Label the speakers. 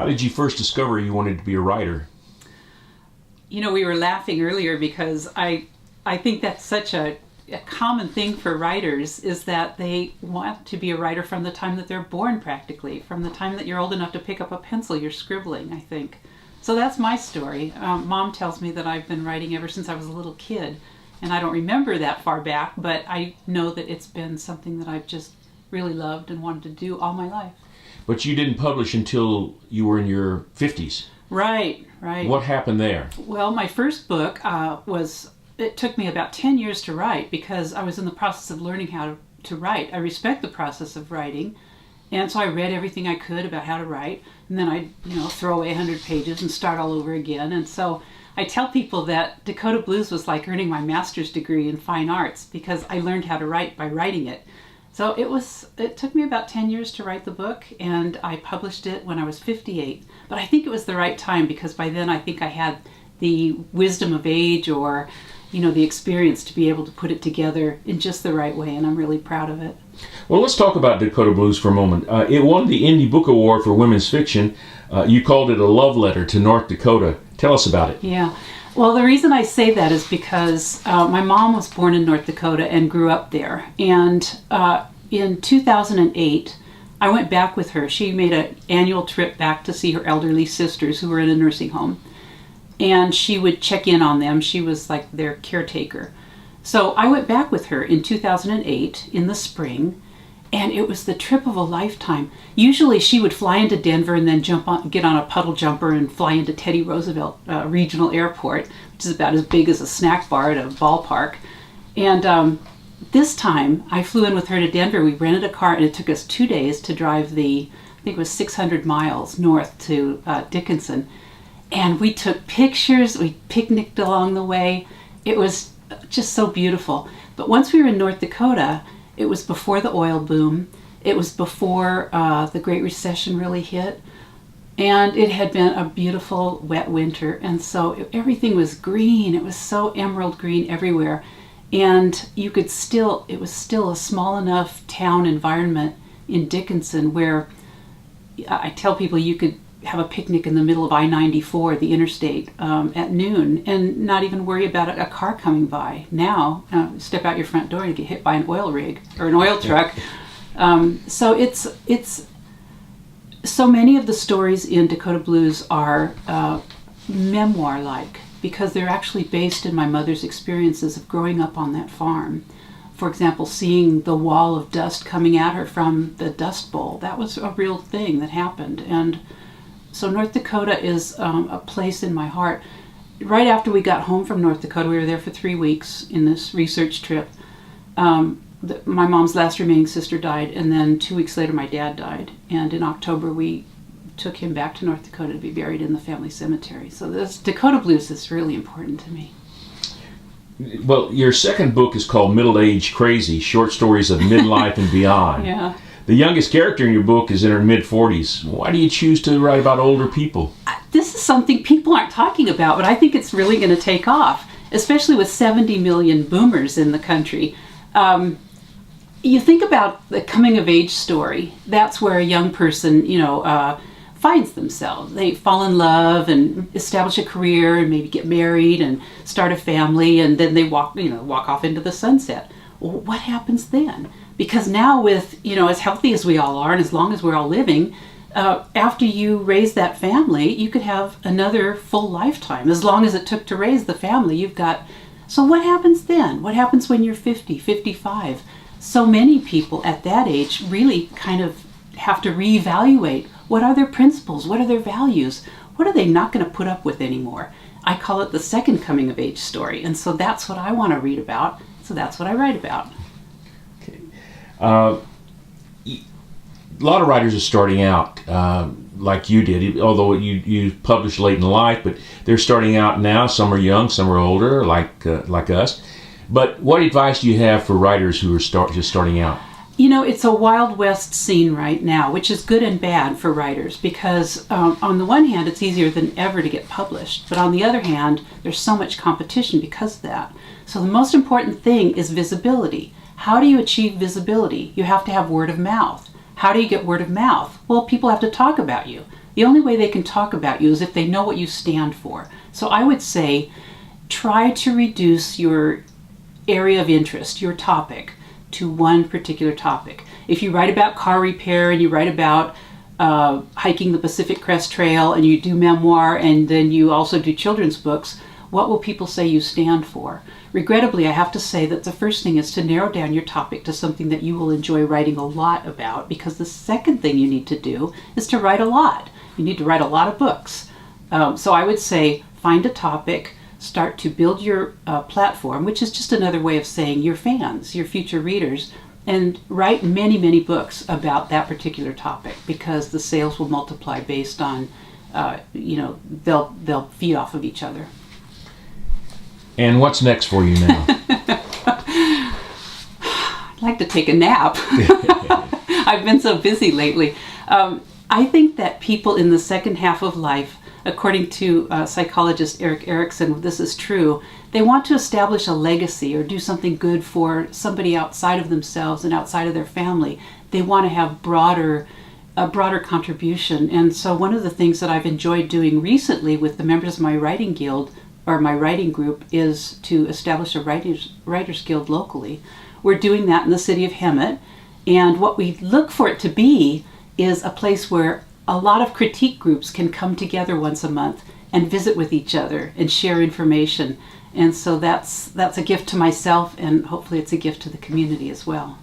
Speaker 1: How did you first discover you wanted to be a writer?
Speaker 2: We were laughing earlier because I think that's such a common thing for writers, is that they want to be a writer from the time that they're born, practically. From the time that you're old enough to pick up a pencil, you're scribbling, I think. So that's my story. Mom tells me that I've been writing ever since I was a little kid, and I don't remember that far back, but I know that it's been something that I've just really loved and wanted to do all my life.
Speaker 1: But you didn't publish until you were in your 50s.
Speaker 2: Right.
Speaker 1: What happened there?
Speaker 2: Well, my first book it took me about 10 years to write because I was in the process of learning how to write. I respect the process of writing, and so I read everything I could about how to write, and then I'd throw away 100 pages and start all over again. And so I tell people that Dakota Blues was like earning my master's degree in fine arts because I learned how to write by writing it. So it took me about 10 years to write the book, and I published it when I was 58. But I think it was the right time because by then I think I had the wisdom of age, or the experience to be able to put it together in just the right way, and I'm really proud of it.
Speaker 1: Well, let's talk about Dakota Blues for a moment. It won the Indie Book Award for Women's Fiction. You called it a love letter to North Dakota. Tell us about it.
Speaker 2: Yeah. Well, the reason I say that is because my mom was born in North Dakota and grew up there. And in 2008, I went back with her. She made an annual trip back to see her elderly sisters who were in a nursing home. And she would check in on them. She was like their caretaker. So I went back with her in 2008 in the spring, and it was the trip of a lifetime. Usually she would fly into Denver and then get on a puddle jumper and fly into Teddy Roosevelt Regional Airport, which is about as big as a snack bar at a ballpark. And this time I flew in with her to Denver. We rented a car, and it took us 2 days to drive I think it was 600 miles north to Dickinson. And we took pictures, we picnicked along the way. It was just so beautiful. But once we were in North Dakota, it was before the oil boom. It was before the Great Recession really hit. And it had been a beautiful, wet winter. And so everything was green. It was so emerald green everywhere. And it was still a small enough town environment in Dickinson where I tell people you could have a picnic in the middle of I-94, the interstate, at noon, and not even worry about a car coming by. Now, step out your front door and you get hit by an oil rig or an oil truck. So it's so many of the stories in Dakota Blues are memoir-like because they're actually based in my mother's experiences of growing up on that farm. For example, seeing the wall of dust coming at her from the Dust Bowl. That was a real thing that happened. And so North Dakota is a place in my heart. Right after we got home from North Dakota, we were there for 3 weeks in this research trip. My mom's last remaining sister died, and then 2 weeks later my dad died. And in October we took him back to North Dakota to be buried in the family cemetery. So this Dakota Blues is really important to me.
Speaker 1: Well, your second book is called Middle Age Crazy, Short Stories of Midlife and Beyond.
Speaker 2: Yeah.
Speaker 1: The youngest character in your book is in her mid-40s. Why do you choose to write about older people?
Speaker 2: This is something people aren't talking about, but I think it's really going to take off, especially with 70 million boomers in the country. You think about the coming-of-age story. That's where a young person, finds themselves. They fall in love and establish a career and maybe get married and start a family, and then they walk off into the sunset. Well, what happens then? Because now with, as healthy as we all are and as long as we're all living, after you raise that family, you could have another full lifetime. As long as it took to raise the family, you've got... So what happens then? What happens when you're 50, 55? So many people at that age really kind of have to reevaluate. What are their principles? What are their values? What are they not going to put up with anymore? I call it the second coming of age story. And so that's what I want to read about. So that's what I write about.
Speaker 1: Okay. A lot of writers are starting out like you did, although you published late in life, but they're starting out now. Some are young, some are older, like us. But what advice do you have for writers who are just starting out?
Speaker 2: It's a Wild West scene right now, which is good and bad for writers because on the one hand, it's easier than ever to get published. But on the other hand, there's so much competition because of that. So the most important thing is visibility. How do you achieve visibility? You have to have word of mouth. How do you get word of mouth? Well, people have to talk about you. the only way they can talk about you is if they know what you stand for. So I would say try to reduce your area of interest, your topic, to one particular topic. If you write about car repair and you write about hiking the Pacific Crest Trail and you do memoir and then you also do children's books, what will people say you stand for? Regrettably, I have to say that the first thing is to narrow down your topic to something that you will enjoy writing a lot about, because the second thing you need to do is to write a lot. You need to write a lot of books. So I would say find a topic, start to build your platform, which is just another way of saying your fans, your future readers, and write many, many books about that particular topic, because the sales will multiply based on, they'll feed off of each other.
Speaker 1: And what's next for you now?
Speaker 2: I'd like to take a nap. I've been so busy lately. I think that people in the second half of life, according to psychologist Erik Erikson, this is true, they want to establish a legacy or do something good for somebody outside of themselves and outside of their family. They want to have a broader contribution. And so one of the things that I've enjoyed doing recently with the members of my writing guild or my writing group is to establish a writers guild locally. We're doing that in the city of Hitt, and what we look for it to be is a place where a lot of critique groups can come together once a month and visit with each other and share information. And so that's a gift to myself, and hopefully it's a gift to the community as well.